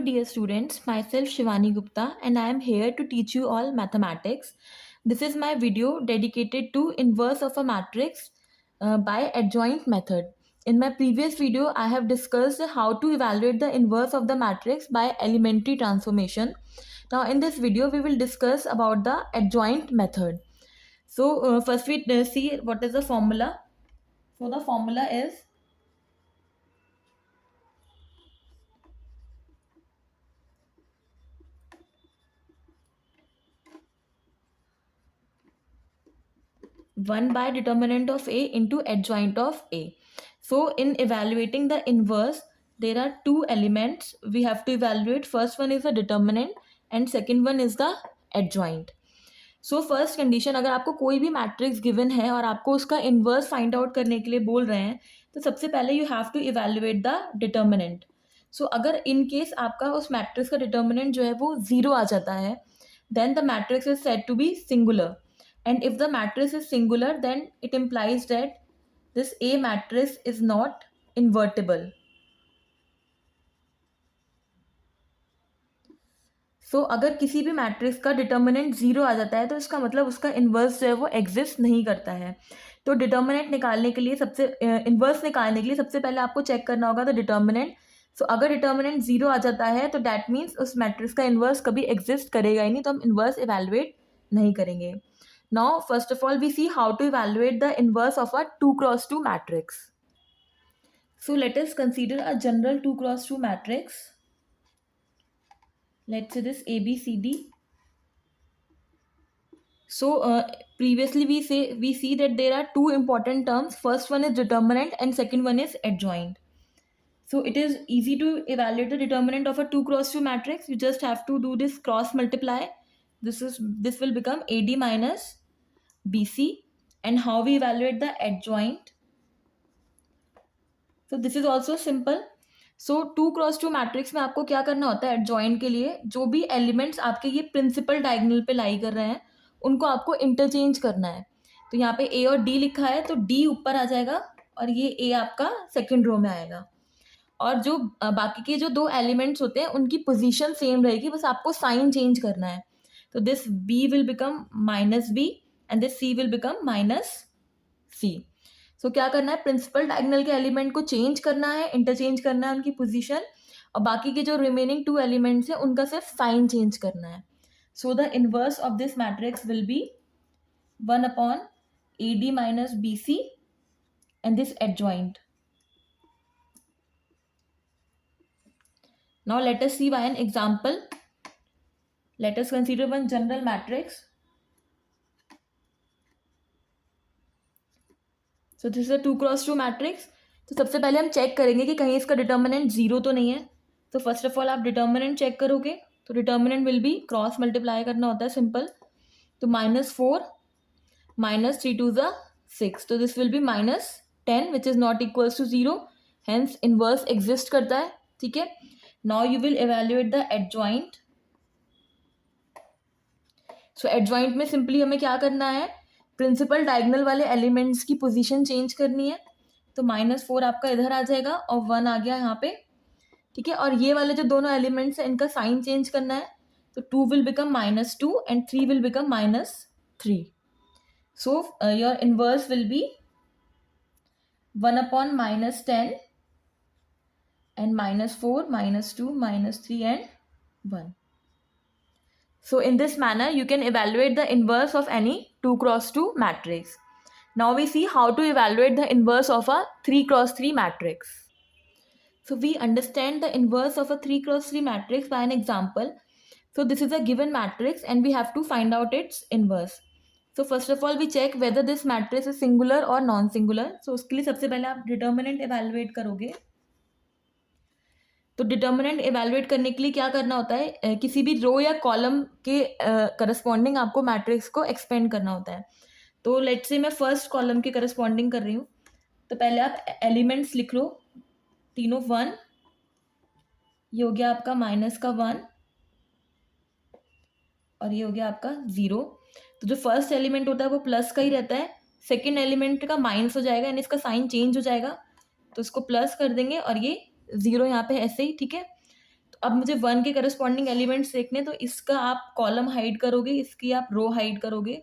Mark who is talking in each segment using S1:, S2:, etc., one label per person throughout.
S1: dear students, myself Shivani Gupta and I am here to teach you all mathematics. This is my video dedicated to inverse of a matrix by adjoint method. In my previous video, I have discussed how to evaluate the inverse of the matrix by elementary transformation. Now in this video, we will discuss about the adjoint method. So first we see what is the formula. So the formula is 1 by determinant of A into adjoint of A. So in evaluating the inverse, there are two elements we have to evaluate. First one is the determinant and second one is the adjoint. So first condition, अगर आपको कोई भी matrix given है और आपको उसका inverse find out करने के लिए बोल रहे हैं, तो सबसे पहले you have to evaluate the determinant. So अगर इन केस आपका उस मैट्रिक्स का डिटर्मिनेंट जो है वो जीरो आ जाता है, then the matrix is said to be singular. And if the matrix is singular, then it implies that this A matrix is not invertible. So अगर किसी भी मैट्रिक्स का डिटर्मिनेंट जीरो आ जाता है तो इसका मतलब उसका इन्वर्स जो है वो एग्जिस्ट नहीं करता है. तो डिटर्मिनेंट निकालने के लिए इन्वर्स निकालने के लिए सबसे पहले आपको चेक करना होगा द डिटर्मिनेंट. सो अगर डिटर्मिनेंट जीरो आ जाता है तो दैट मीन्स उस मैट्रिक्स का इन्वर्स कभी एग्जिस्ट करेगा ही नहीं, तो हम इन्वर्स इवेलुएट नहीं करेंगे. Now, first of all, we see how to evaluate the inverse of a 2 cross 2 matrix. So, let us consider a general 2 cross 2 matrix. Let's say this A, B, C, D. So, previously we see that there are two important terms. First one is determinant and second one is adjoint. So, it is easy to evaluate the determinant of a 2 cross 2 matrix. You just have to do this cross multiply. This will become AD minus BC. And how we evaluate the adjoint? So this is also simple. So 2 cross 2 matrix में आपको क्या करना होता है adjoint के लिए, जो भी एलिमेंट्स आपके ये प्रिंसिपल डायगोनल पे लाई कर रहे हैं उनको आपको इंटरचेंज करना है. तो यहाँ पे ए और डी लिखा है तो डी ऊपर आ जाएगा और ये ए आपका सेकंड रो में आएगा. और जो बाकी के जो दो एलिमेंट्स होते हैं उनकी पोजीशन सेम रहेगी, बस आपको साइन चेंज करना है. तो this B will become minus B and this C will become minus C. So क्या करना है, प्रिंसिपल डायगोनल के एलिमेंट को चेंज करना है, इंटरचेंज करना है उनकी पोजीशन, और बाकी के जो रिमेनिंग टू एलिमेंट्स हैं उनका सिर्फ साइन चेंज करना है. So the inverse of this matrix will be 1 upon a d minus b c and this adjoint. Now let us see by an example. Let us consider one general matrix. So this is a 2 cross 2 matrix. तो सबसे पहले हम check करेंगे कि कहीं इसका determinant zero तो नहीं है. तो फर्स्ट ऑफ ऑल आप डिटर्मिनेंट चेक करोगे तो determinant will be cross multiply करना होता है सिंपल. तो -4 माइनस 3 2 ज़ा 6, तो this will be -10 which is not equals to zero, hence inverse exist करता है. ठीक है. Now you will evaluate the adjoint. So adjoint में सिंपली हमें क्या करना है, प्रिंसिपल डायगोनल वाले एलिमेंट्स की पोजीशन चेंज करनी है. तो -4 आपका इधर आ जाएगा और 1 आ गया यहाँ पे. ठीक है. और ये वाले जो दोनों एलिमेंट्स हैं इनका साइन चेंज करना है. तो 2 will become -2 and 3 will become -3. So your inverse will be 1 upon -10 and -4, -2, -3 and 1. So in this manner you can evaluate the inverse of any 2 cross 2 matrix. Now we see how to evaluate the inverse of a 3 cross 3 matrix. So we understand the inverse of a 3 cross 3 matrix by an example. So this is a given matrix and we have to find out its inverse. So first of all we check whether this matrix is singular or non-singular. So उसके लिए सबसे पहले आप determinant evaluate करोगे. तो determinant evaluate करने के लिए क्या करना होता है, किसी भी रो या कॉलम के करस्पॉन्डिंग आपको मैट्रिक्स को एक्सपेंड करना होता है. तो लेट्स से मैं फर्स्ट कॉलम के करस्पॉन्डिंग कर रही हूँ. तो पहले आप एलिमेंट्स लिख लो तीनों. 1 ये हो गया आपका -1 और ये हो गया आपका 0. तो जो फर्स्ट एलिमेंट होता है वो प्लस का ही रहता है, सेकेंड एलिमेंट का माइनस हो जाएगा यानी इसका साइन चेंज हो जाएगा. तो इसको प्लस कर देंगे और ये 0 यहाँ पे ऐसे ही. ठीक है. अब मुझे 1 के करस्पॉन्डिंग एलिमेंट्स देखने, तो इसका आप कॉलम हाइड करोगे, इसकी आप रो हाइड करोगे,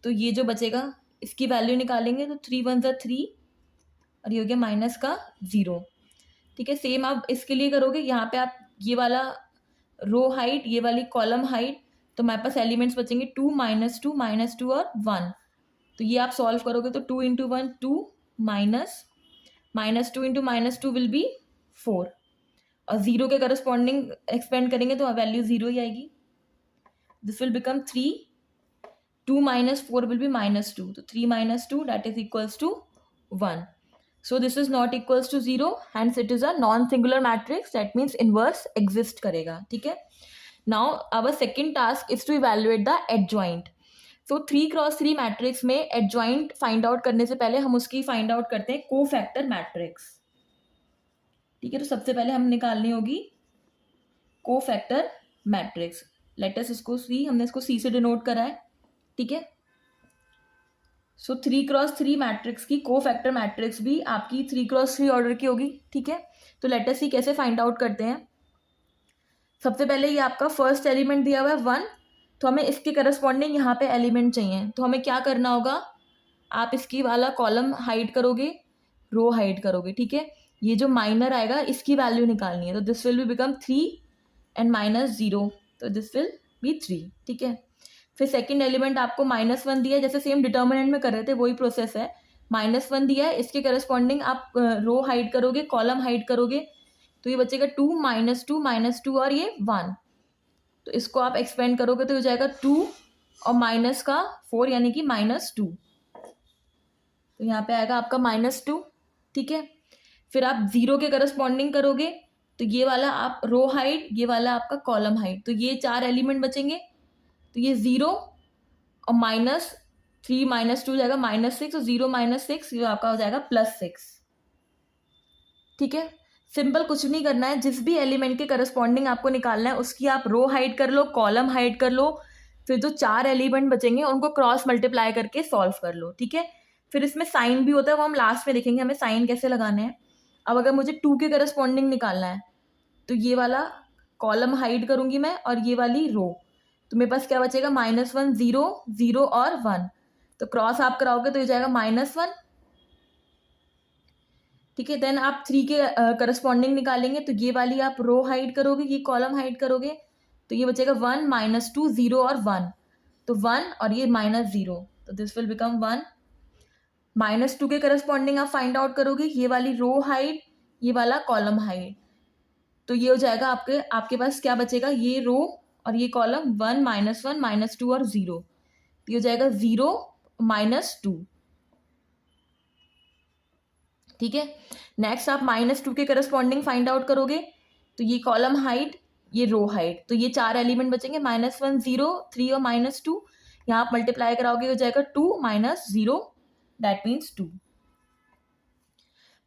S1: तो ये जो बचेगा इसकी वैल्यू निकालेंगे तो 3 1 ज़ा 3 और ये हो गया माइनस का 0। ठीक है, सेम आप इसके लिए करोगे, यहाँ पे आप ये वाला रो हाइट, ये वाली कॉलम हाइट, तो हमारे पास एलिमेंट्स बचेंगे 2 -2 और 1। तो ये आप सॉल्व करोगे तो 2 × 1 2 -2 × -2 विल बी 4 और 0 के करस्पॉन्डिंग एक्सपेंड करेंगे तो वैल्यू 0 ही आएगी। This will become 3, 2 - 4 will be -2, तो 3 - 2 that is equals to 1. So this is not equals to 0, hence it is a non-singular matrix, that means inverse exist करेगा। ठीक है, now our second task is to evaluate the adjoint. So 3x3 matrix में adjoint find out करने से पहले हम उसकी find out करते हैं कोफैक्टर मैट्रिक्स। ठीक है, तो सबसे पहले हम निकालनी होगी कोफैक्टर मैट्रिक्स। लेट अस इसको सी, हमने इसको सी से डिनोट करा है। ठीक है, सो 3x3 मैट्रिक्स की कोफैक्टर मैट्रिक्स भी आपकी 3x3 ऑर्डर की होगी। ठीक है, तो लेट अस सी कैसे फाइंड आउट करते हैं। सबसे पहले ये आपका फर्स्ट एलिमेंट दिया हुआ है 1, तो हमें इसके करस्पॉन्डिंग यहाँ पे एलिमेंट चाहिए, तो हमें क्या करना होगा, आप इसकी वाला कॉलम हाइड करोगे, रो हाइड करोगे। ठीक है, ये जो माइनर आएगा इसकी वैल्यू निकालनी है, तो this will be become 3 and -0, तो दिस विल बी 3। ठीक है, फिर सेकंड एलिमेंट आपको -1 दिया है, जैसे सेम डिटर्मिनेंट में कर रहे थे वही प्रोसेस है। -1 दिया है, इसके करस्पॉन्डिंग आप रो हाइड करोगे, कॉलम हाइड करोगे, तो ये बचेगा 2 -2 और ये 1, तो इसको आप एक्सपेंड करोगे तो हो जाएगा 2 और माइनस का 4 यानी कि -2, तो यहाँ पे आएगा आपका -2। ठीक है, फिर आप 0 के करस्पॉन्डिंग करोगे, तो ये वाला आप रो हाइड, ये वाला आपका कॉलम हाइड, तो ये 4 एलिमेंट बचेंगे, तो ये 0 और -3 -2 जाएगा -6, तो 0 -6 ये आपका हो जाएगा +6। ठीक है, सिंपल कुछ नहीं करना है, जिस भी एलिमेंट के करस्पॉन्डिंग आपको निकालना है उसकी आप रो हाइड कर लो, कॉलम हाइड कर लो, फिर जो 4 एलिमेंट बचेंगे उनको क्रॉस मल्टीप्लाई करके सॉल्व कर लो। ठीक है, फिर इसमें साइन भी होता है, वो हम लास्ट में देखेंगे हमें साइन कैसे लगाने हैं। अब अगर मुझे 2 के करस्पॉन्डिंग निकालना है, तो ये वाला कॉलम हाइड करूंगी मैं और ये वाली रो, तो मेरे पास क्या बचेगा, -1 0 0 और 1, तो क्रॉस आप कराओगे तो ये जाएगा -1। ठीक है, देन आप 3 के करस्पॉन्डिंग निकालेंगे, तो ये वाली आप रो हाइड करोगे, ये कॉलम हाइड करोगे, तो ये बचेगा 1 -2 0 और 1, तो 1 और ये -0, तो दिस विल बिकम 1। -2 के करस्पॉन्डिंग आप फाइंड आउट करोगे, ये वाली रो हाइड, ये वाला कॉलम हाइड, तो ये हो जाएगा आपके पास क्या बचेगा, ये रो और ये कॉलम 1 -1 -2 और 0, ये हो जाएगा 0 -2। ठीक है, नेक्स्ट आप -2 के करस्पॉन्डिंग फाइंड आउट करोगे, तो ये कॉलम हाइट, ये रो हाइट, तो ये 4 एलिमेंट बचेंगे, -1 0 3 और -2, यहाँ आप मल्टीप्लाई कराओगे हो जाएगा 2 -0 दैट मीन्स 2।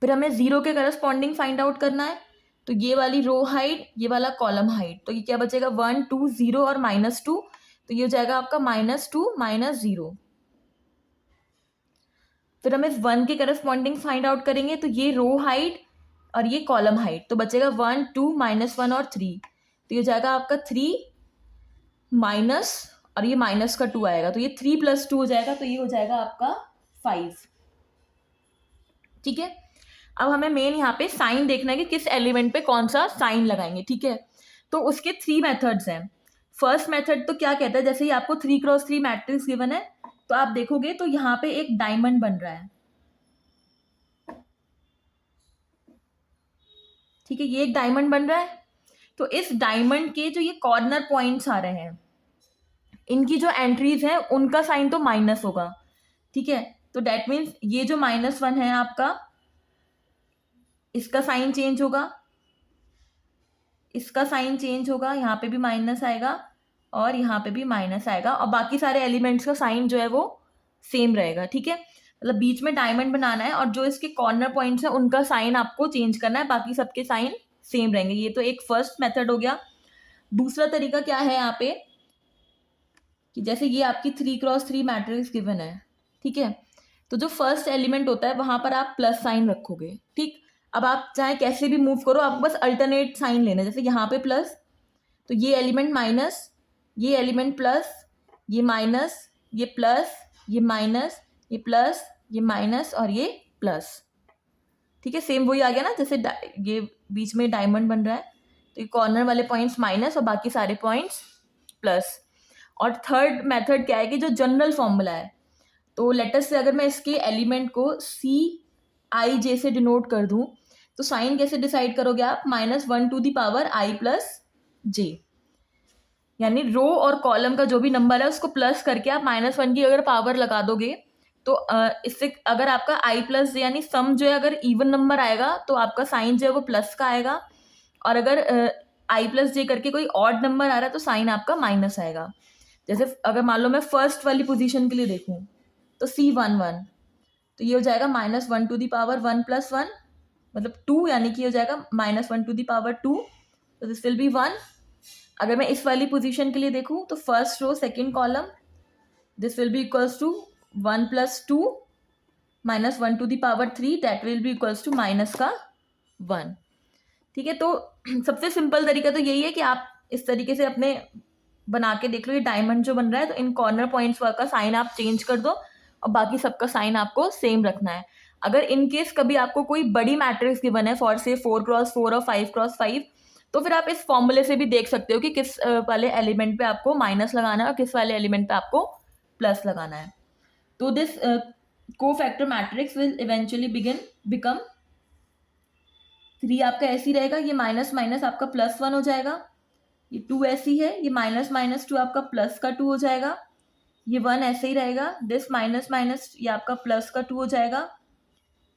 S1: फिर हमें 0 के करस्पॉन्डिंग फाइंड आउट करना है, तो ये वाली रो हाइट, ये वाला कॉलम हाइट, तो ये क्या बचेगा 1 2 0 और -2, तो ये हो जाएगा आपका -2 -0। फिर हम इस 1 के करस्पॉन्डिंग फाइंड आउट करेंगे, तो ये रो हाइट और ये कॉलम हाइट, तो बचेगा 1 2 -1 और 3, तो ये हो जाएगा आपका 3 माइनस और ये माइनस का 2 आएगा, तो ये 3 + 2 हो जाएगा, तो ये हो जाएगा आपका 5। ठीक है, अब हमें मेन यहाँ पे साइन देखना है कि किस एलिमेंट पे कौन सा साइन लगाएंगे। ठीक है, तो उसके 3 मेथड्स हैं। फर्स्ट मेथड तो क्या कहता है, जैसे ही आपको 3x3 मैट्रिक्स गिवन है, तो आप देखोगे तो यहाँ पे एक डायमंड बन रहा है। ठीक है, ये एक डायमंड बन रहा है, तो इस डायमंड के जो ये कॉर्नर पॉइंट्स आ रहे हैं, इनकी जो एंट्रीज हैं उनका साइन तो माइनस होगा। ठीक है, तो डेट मीन्स ये जो -1 है आपका, इसका साइन चेंज होगा, इसका साइन चेंज होगा, यहाँ पे भी माइनस आएगा और यहाँ पे भी माइनस आएगा, और बाकी सारे एलिमेंट्स का साइन जो है वो सेम रहेगा। ठीक है, मतलब बीच में डायमंड बनाना है और जो इसके कॉर्नर पॉइंट्स हैं उनका साइन आपको चेंज करना है, बाकी सबके साइन सेम रहेंगे। ये तो एक फर्स्ट मेथड हो गया। दूसरा तरीका क्या है यहाँ पे, कि जैसे ये आपकी 3x3 मैट्रिक्स गिवन है। ठीक है, तो जो फर्स्ट एलिमेंट होता है वहां पर आप प्लस साइन रखोगे। ठीक, अब आप चाहे कैसे भी मूव करो, आपको बस अल्टरनेट साइन लेना है। जैसे यहाँ पे प्लस, तो ये एलिमेंट माइनस, ये एलिमेंट प्लस, ये माइनस, ये प्लस, ये माइनस, ये प्लस, ये माइनस और ये प्लस। ठीक है, सेम वही आ गया ना, जैसे ये बीच में डायमंड बन रहा है, तो ये कॉर्नर वाले पॉइंट्स माइनस और बाकी सारे पॉइंट्स प्लस। और थर्ड मेथड क्या है कि जो जनरल फॉर्मूला है, तो लेटर से अगर मैं इसके एलिमेंट को सी आई जे से डिनोट कर दूं, तो साइन कैसे डिसाइड करोगे आप? -1 to the power I plus J, यानी रो और कॉलम का जो भी नंबर है उसको प्लस करके आप -1 की अगर पावर लगा दोगे, तो इससे अगर आपका आई प्लस जे यानी सम जो है अगर इवन नंबर आएगा तो आपका साइन जो है वो प्लस का आएगा, और अगर आई प्लस जे करके कोई ऑड नंबर आ रहा है तो साइन आपका माइनस आएगा। जैसे अगर मान लो मैं फर्स्ट वाली पोजीशन के लिए देखूं, तो C11, तो ये हो जाएगा -1 टू दी पावर 1 + 1, मतलब 2, यानी कि हो जाएगा -1 टू दी पावर 2, तो दिस विल बी 1। अगर मैं इस वाली पोजीशन के लिए देखूं, तो first row second column, this will be equals to 1 + 2 -1 to the power 3, that will be equals to minus का 1। ठीक है, तो सबसे सिंपल तरीका तो यही है कि आप इस तरीके से अपने बना के देख लो। ये डायमंड जो बन रहा है, तो इन कॉर्नर पॉइंट्स का साइन आप चेंज कर दो और बाकी सबका साइन आपको सेम रखना है। अगर इन केस कभी आपको कोई बड़ी मैट्रिक्स गिवन है, फॉर से 4x4 और 5x5, तो फिर आप इस फॉर्मूले से भी देख सकते हो कि किस वाले एलिमेंट पे आपको माइनस लगाना है और किस वाले एलिमेंट पे आपको प्लस लगाना है। तो this cofactor matrix will eventually become 3 आपका ऐसे ही रहेगा, ये माइनस माइनस आपका +1 हो जाएगा, ये 2 ऐसी है, ये -2 आपका प्लस का 2 हो जाएगा, ये 1 ऐसे ही रहेगा, दिस माइनस माइनस ये आपका प्लस का 2 हो जाएगा,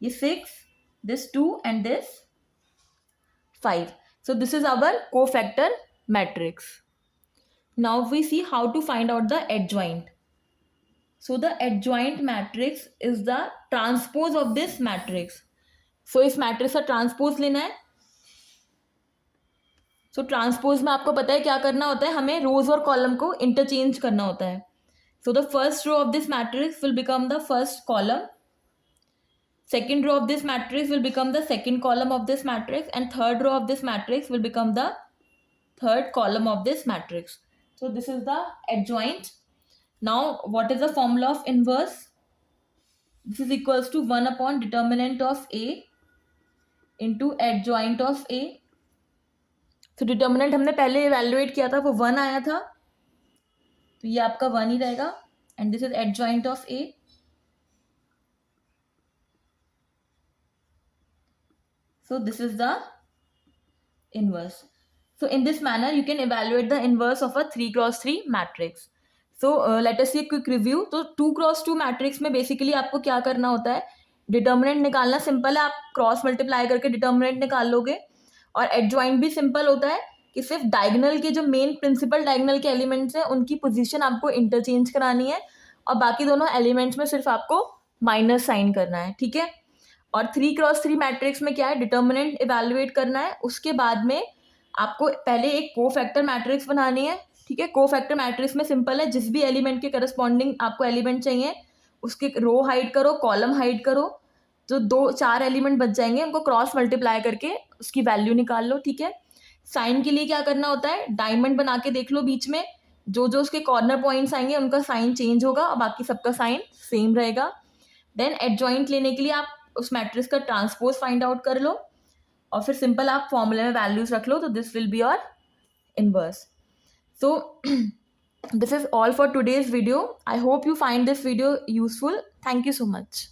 S1: ये 6, this 2 and this 5. So this is our cofactor matrix. Now we see how to find out the adjoint. So the adjoint matrix is the transpose of this matrix. So इस matrix का transpose लेना है। सो transpose में आपको पता है क्या करना होता है, हमें रोज और कॉलम को इंटरचेंज करना होता है। So the first row of this matrix will become the first column, second row of this matrix will become the second column of this matrix, and third row of this matrix will become the third column of this matrix. So this is the adjoint. Now what is the formula of inverse? This is equals to 1 upon determinant of A into adjoint of A. So determinant हमने पहले evaluate किया था, वो 1 आया था, तो ये आपका 1 ही रहेगा, and this is adjoint of A. So this is the inverse. So in this manner you can evaluate the inverse of a 3x3 matrix. So let us see a quick review. तो 2x2 matrix में basically आपको क्या करना होता है, determinant निकालना simple है, आप क्रॉस मल्टीप्लाई करके डिटर्मिनेंट निकाल लोगे। और एडजॉइंट भी सिंपल होता है कि सिर्फ डायगोनल के जो मेन प्रिंसिपल डायगोनल के एलिमेंट्स हैं उनकी पोजीशन आपको इंटरचेंज करानी है, और बाकी दोनों एलिमेंट्स में सिर्फ आपको माइनस साइन करना है। ठीक है, और 3x3 मैट्रिक्स में क्या है, डिटर्मिनेंट इवैल्यूएट करना है, उसके बाद में आपको पहले एक कोफैक्टर मैट्रिक्स बनानी है। ठीक है, कोफैक्टर मैट्रिक्स में सिंपल है, जिस भी एलिमेंट के करस्पॉन्डिंग आपको एलिमेंट चाहिए उसके रो हाइड करो, कॉलम हाइड करो, जो 2-4 एलिमेंट बच जाएंगे उनको क्रॉस मल्टीप्लाई करके उसकी वैल्यू निकाल लो। ठीक है, साइन के लिए क्या करना होता है, डायमंड बना के देख लो, बीच में जो जो उसके कॉर्नर पॉइंट्स आएंगे उनका साइन चेंज होगा और बाकी सबका साइन सेम रहेगा। देन एडजॉइंट लेने के लिए आप उस मैट्रिक्स का ट्रांसपोज फाइंड आउट कर लो और फिर सिंपल आप फॉर्मूले में वैल्यूज रख लो, तो this will be your inverse. So this is all for today's video. I hope you find this video useful. Thank you so much.